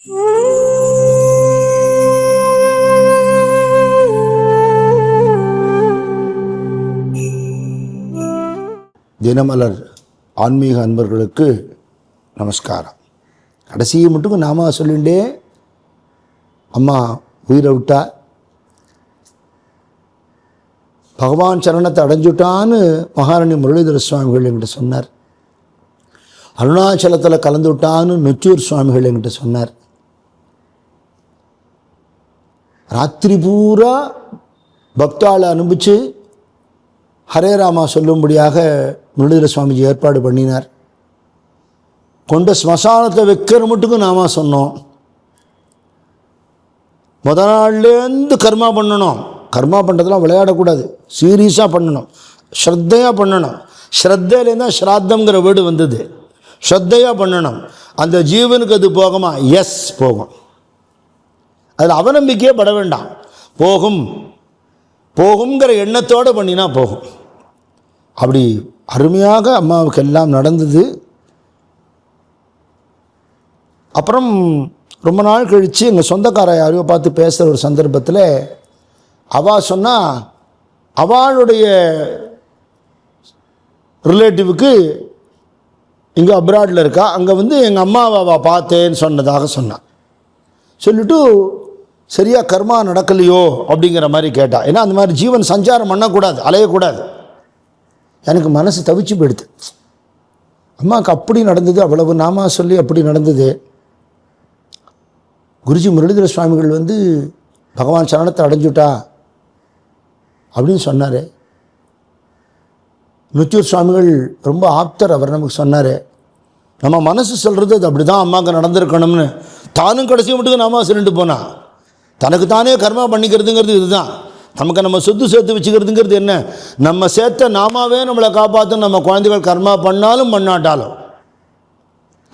தினமலர் ஆன்மீக அன்பர்களுக்கு நமஸ்காரம். கடைசியை மட்டும் நாம சொல்லிண்டே அம்மா உயிரை விட்டா, பகவான் சரணத்தை அடைஞ்சுட்டான்னு மகாராணி முரளிதர சுவாமிகள் என்கிட்ட சொன்னார். அருணாச்சலத்தில் கலந்து விட்டான்னு நொச்சூர் சுவாமிகள் என்கிட்ட சொன்னார். ராத்திரி பூரா பக்தாளை அனுப்பிச்சு ஹரே ராமா சொல்லும்படியாக முரளிதர சுவாமிஜி ஏற்பாடு பண்ணினார். கொண்ட ஸ்மசானத்தை வைக்கிற மட்டுக்கும் நாம சொன்னோம். முத நாள்லேருந்து கர்மா பண்ணணும். கர்மா பண்ணுறதுலாம் விளையாடக்கூடாது, சீரியஸாக பண்ணணும், ஸ்ரத்தையாக பண்ணணும். ஸ்ரத்தையிலேருந்து தான் ஸ்ராத்தங்கிற வீடு வந்தது. ஸ்ரத்தையாக பண்ணணும். அந்த ஜீவனுக்கு அது போகுமா? எஸ், போகும். அதில் அவநம்பிக்கையே பட வேண்டாம். போகும் போகுங்கிற எண்ணத்தோடு பண்ணினா போகும். அப்படி அருமையாக அம்மாவுக்கு எல்லாம் நடந்தது. அப்புறம் ரொம்ப நாள் கழித்து எங்கள் சொந்தக்கார யாரையோ பார்த்து பேசுகிற ஒரு சந்தர்ப்பத்தில் அவள் சொன்னால், அவளுடைய ரிலேட்டிவுக்கு இங்கே அப்ராடில் இருக்கா, அங்கே எங்கள் அம்மாவை பார்த்தேன்னு சொன்னதாக சொன்னான். சொல்லிட்டு சரியாக கர்மா நடக்கலையோ அப்படிங்கிற மாதிரி கேட்டா. ஏன்னா அந்த மாதிரி ஜீவன் சஞ்சாரம் பண்ணக்கூடாது, அலையக்கூடாது. எனக்கு மனசு தவிச்சு போயிடுது. அம்மாவுக்கு அப்படி நடந்தது, அவ்வளவு நாம சொல்லி அப்படி நடந்தது. குருஜி முரளிதர சுவாமிகள் பகவான் சரணத்தை அடைஞ்சுட்டா அப்படின்னு சொன்னார். நொச்சூர் சுவாமிகள் ரொம்ப ஆப்தர், அவர் நமக்கு சொன்னார். நம்ம மனசு சொல்கிறது அது அப்படி தான் அம்மாவுக்கு நடந்திருக்கணும்னு. தானும் கடைசி மட்டும் நாம சொல்லிட்டு போனா. தனக்கு தானே கர்மா பண்ணிக்கிறதுங்கிறது இதுதான். நமக்கு நம்ம சொத்து சேர்த்து வச்சுக்கிறதுங்கிறது என்ன? நம்ம சேர்த்த நாமாவே நம்மளை காப்பாற்றும். நம்ம குழந்தைகள் கர்மா பண்ணாலும் பண்ணாட்டாலும்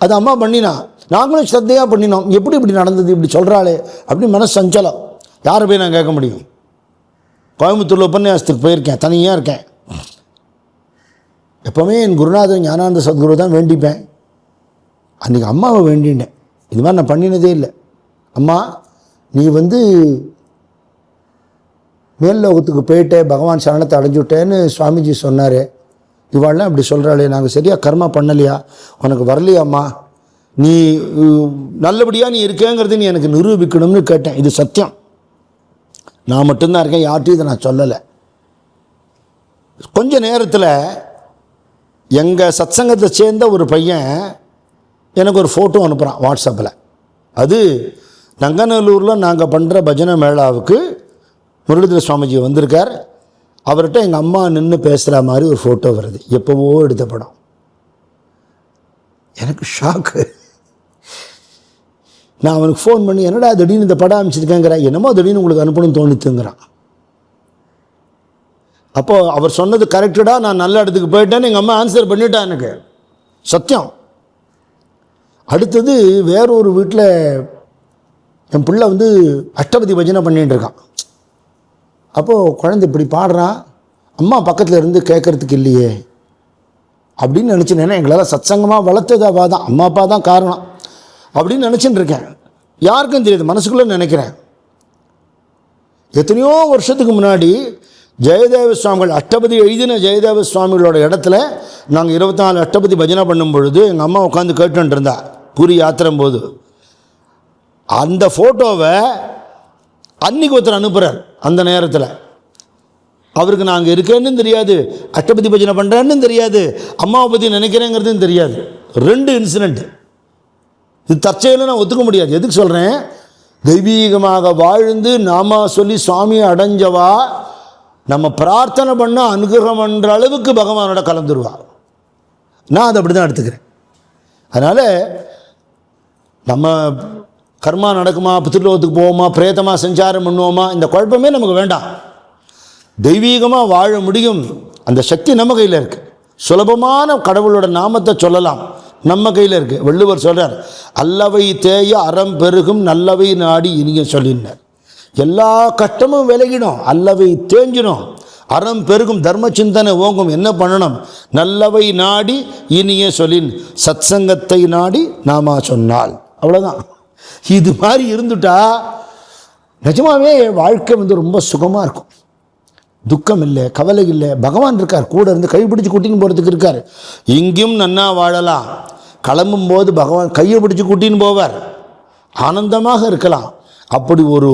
அது அம்மா பண்ணினா, நாங்களும் ஸ்ரத்தையாக பண்ணினோம். எப்படி இப்படி நடந்தது, இப்படி சொல்கிறாளே அப்படின்னு மனசு சஞ்சலம். யாரை போய் நான் கேட்க முடியும்? கோயம்புத்தூரில் உபன்யாசத்துக்கு போயிருக்கேன், தனியாக இருக்கேன். எப்போவுமே என் குருநாதன் ஞானானந்த சத்குரு தான் வேண்டிப்பேன். அன்றைக்கி அம்மாவை வேண்டினேன். இது மாதிரி நான் பண்ணினதே இல்லை. அம்மா, நீ மேல் லோகத்துக்கு போயிட்டே பகவான் சரணத்தை அடைஞ்சுட்டேன்னு சுவாமிஜி சொன்னார். இவாள்லாம் இப்படி சொல்கிறாளே, நாங்கள் சரியாக கர்மா பண்ணலையா, உனக்கு வரலையாம்மா, நீ நல்லபடியாக நீ இருக்கேங்கிறது நீ எனக்கு நிரூபிக்கணும்னு கேட்டேன். இது சத்தியம், நான் மட்டும்தான் இருக்கேன், யார்ட்டையும் இதை நான் சொல்லலை. கொஞ்ச நேரத்தில் எங்கள் சத்சங்கத்தை சேர்ந்த ஒரு பையன் எனக்கு ஒரு ஃபோட்டோ அனுப்புகிறான் வாட்ஸ்அப்பில். அது நங்கநல்லூரில் நாங்கள் பண்ணுற பஜனை மேளாவுக்கு முரளிதர சுவாமிஜி வந்திருக்கார். அவர்கிட்ட எங்கள் அம்மா நின்று பேசுகிற மாதிரி ஒரு ஃபோட்டோ வருது. எப்போவோ எடுத்த படம். எனக்கு ஷாக்கு. நான் அவனுக்கு ஃபோன் பண்ணி, என்னடா திடீர்னு இந்த படம் அமைச்சிருக்கேங்கிறேன். என்னமோ திடீர்னு உங்களுக்கு அனுப்பணும்னு தோணுத்துங்கிறான். அப்போது அவர் சொன்னது கரெக்டடா, நான் நல்ல இடத்துக்கு போயிட்டேன்னு எங்கள் அம்மா ஆன்சர் பண்ணிட்டா. எனக்கு சத்தியம். அடுத்தது வேறொரு வீட்டில் என் பிள்ளை அஷ்டபதி பஜனை பண்ணிகிட்டு இருக்கான். அப்போது குழந்தை இப்படி பாடுறான், அம்மா பக்கத்தில் இருந்து கேட்குறதுக்கு இல்லையே அப்படின்னு நினச்சின்னு. ஏன்னா எங்களால் சத்சங்கமாக வளர்த்தது அவள் தான், அம்மா அப்பா தான் காரணம் அப்படின்னு நினச்சின்னு இருக்கேன். யாருக்கும் தெரியாது, மனசுக்குள்ளே நினைக்கிறேன். எத்தனையோ வருஷத்துக்கு முன்னாடி ஜெயதேவ சுவாமிகள் அஷ்டபதி எழுதின ஜெயதேவ சுவாமிகளோட இடத்துல நாங்கள் 24 அஷ்டபதி பஜனை பண்ணும் பொழுது எங்கள் அம்மா உட்காந்து கேட்டுட்டு இருந்தா பூரி யாத்திரம் போது. அந்த ஃபோட்டோவை அன்னைக்கு ஒருத்தர் அனுப்புகிறார். அந்த நேரத்தில் அவருக்கு நாங்கள் இருக்கேன்னு தெரியாது, அஷ்டபதி பஜனை பண்ணுறேன்னு தெரியாது, அம்மாவை பற்றி நினைக்கிறேங்கிறதுன்னு தெரியாது. 2 இன்சிடெண்ட். இது தற்செயலும் நான் ஒத்துக்க முடியாது. எதுக்கு சொல்கிறேன்? தெய்வீகமாக வாழ்ந்து நாம சொல்லி சுவாமியை அடைஞ்சவா நம்ம பிரார்த்தனை பண்ண அனுகிரகம் பண்ணுற அளவுக்கு பகவானோட கலந்துருவா. நான் அதை அப்படி தான் எடுத்துக்கிறேன். அதனால் நம்ம கர்மா நடக்குமா, பித்ருலோகத்துக்கு போவோமா, பிரேதமாக சஞ்சாரம் பண்ணுவோமா, இந்த குழப்பமே நமக்கு வேண்டாம். தெய்வீகமாக வாழ முடியும். அந்த சக்தி நம்ம கையில் இருக்குது. சுலபமான கடவுளோட நாமத்தை சொல்லலாம், நம்ம கையில் இருக்குது. வள்ளுவர் சொல்கிறார், அல்லவை தேய அறம் பெருகும் நல்லவை நாடி இனிய சொல்லினார். எல்லா கஷ்டமும் விலகிடும், அல்லவை தேஞ்சிடும், அறம் பெருகும், தர்ம சிந்தனை ஓங்கும். என்ன பண்ணணும்? நல்லவை நாடி இனிய சொல்லின், சத்சங்கத்தை நாடி நாம சொன்னால். அவ்வளோதான். இது மாதிரி இருந்துட்டா நிஜமாவே வாழ்க்கை ரொம்ப சுகமாக இருக்கும். துக்கம் இல்லை, கவலை இல்லை. பகவான் இருக்கார் கூட இருந்து கைப்பிடிச்சு கூட்டின்னு போகிறதுக்கு இருக்கார். இங்கேயும் நன்னா வாழலாம், கிளம்பும் போது பகவான் கையை பிடிச்சி கூட்டின்னு போவார், ஆனந்தமாக இருக்கலாம். அப்படி ஒரு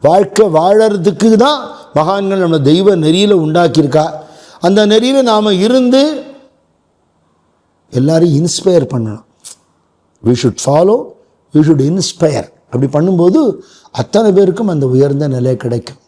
வாழ்க்கை வாழறதுக்கு தான் மகான்கள் நம்ம தெய்வ நெறியில் உண்டாக்கியிருக்கா. அந்த நெறியில் நாம் இருந்து எல்லாரையும் இன்ஸ்பயர் பண்ணணும். We should follow, we should inspire. அப்படி பண்ணும்போது அத்தனை பேருக்கும் அந்த உயர்ந்த நிலை கிடைக்கும்.